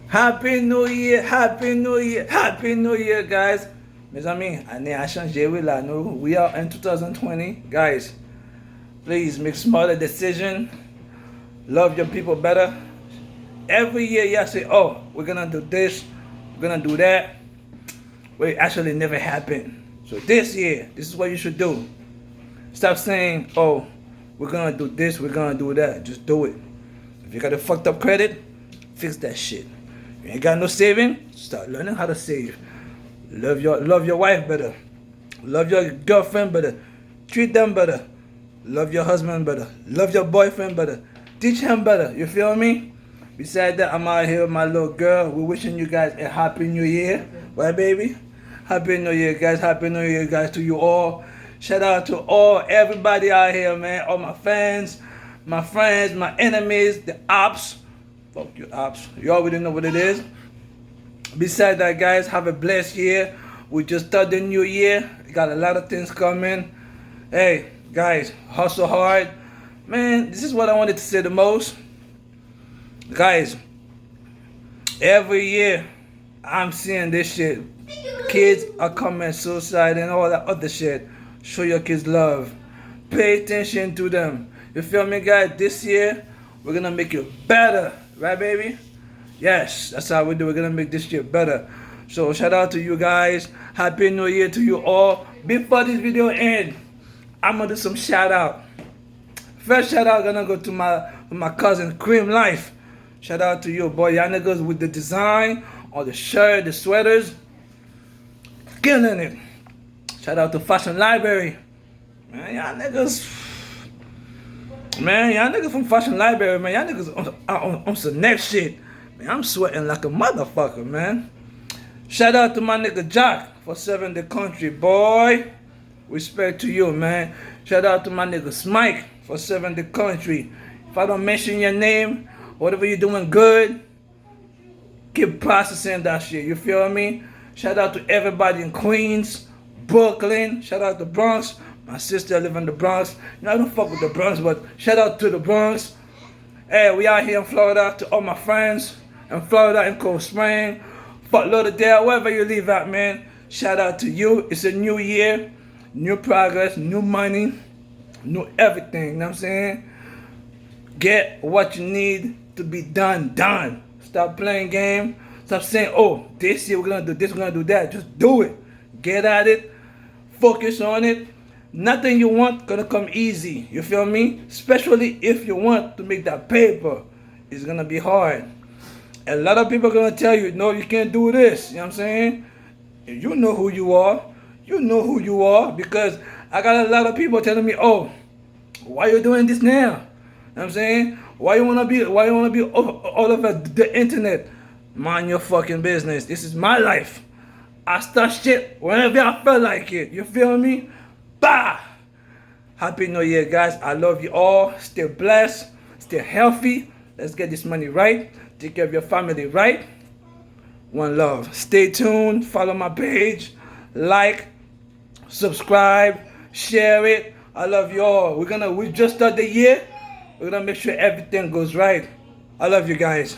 Happy New Year, Happy New Year, Happy New Year, guys. Mes amis, année a changé, oui, là, nous, we are in 2020. Guys, please make smarter decisions. Love your people better. Every year, y'all say, oh, we're gonna do this, we're gonna do that. Well, it actually never happened. So this year, this is what you should do. Stop saying, oh, we're gonna do this, we're gonna do that. Just do it. If you got a fucked up credit, fix that shit. You ain't got no saving, start learning how to save. Love your wife better. Love your girlfriend better. Treat them better. Love your husband better. Love your boyfriend better. Teach him better. You feel me? Besides that, I'm out here with my little girl. We're wishing you guys a happy new year. Right, baby? Happy New Year, guys. Happy New Year, guys, to you all. Shout out to everybody out here, man. All my fans, my friends, my enemies, the ops. Fuck you, ops. You already know what it is. Besides that, guys, have a blessed year. We just started the new year. We got a lot of things coming. Hey, guys, hustle hard. Man, this is what I wanted to say the most. Guys, every year I'm seeing this shit. Kids are committing suicide and all that other shit. Show your kids love. Pay attention to them. You feel me, guys? This year, we're gonna make it better. Right, baby? Yes, that's how we do. We're gonna make this year better. So shout out to you guys. Happy New Year to you all. Before this video ends, I'm gonna do some shout out. First shout out gonna go to my cousin Cream Life. Shout out to you, boy. Y'all niggas with the design on the shirt, the sweaters. Killing it. Shout out to Fashion Library. Man, y'all niggas from Fashion Library, man. Y'all niggas on some next shit. Man, I'm sweating like a motherfucker, man. Shout out to my nigga Jock for serving the country, boy. Respect to you, man. Shout out to my nigga Smike for serving the country. If I don't mention your name, whatever you're doing good, keep processing that shit. You feel me? Shout out to everybody in Queens, Brooklyn. Shout out to Bronx. My sister live in the Bronx. You know, I don't fuck with the Bronx, but shout out to the Bronx. Hey, we out here in Florida. To all my friends in Florida, in Cold Spring, Fort Lauderdale, wherever you live at, man. Shout out to you. It's a new year, new progress, new money, new everything. You know what I'm saying? Get what you need to be done. Stop playing game. Stop saying, oh, this year we're gonna do this, we're gonna do that. Just do it. Get at it. Focus on it. Nothing you want gonna come easy. You feel me? Especially if you want to make that paper. It's gonna be hard. A lot of people are gonna tell you, no, you can't do this. You know what I'm saying? You know who you are. You know who you are, because I got a lot of people telling me, oh, why you doing this now? You know what I'm saying? Why you wanna be all over the internet? Mind your fucking business. This is my life. I start shit whenever I feel like it. You feel me? Bah! Happy New Year, guys. I love you all. Stay blessed. Stay healthy. Let's get this money right. Take care of your family right. One love. Stay tuned. Follow my page. Like. Subscribe. Share it. I love you all. We just started the year. We're gonna make sure everything goes right. I love you guys.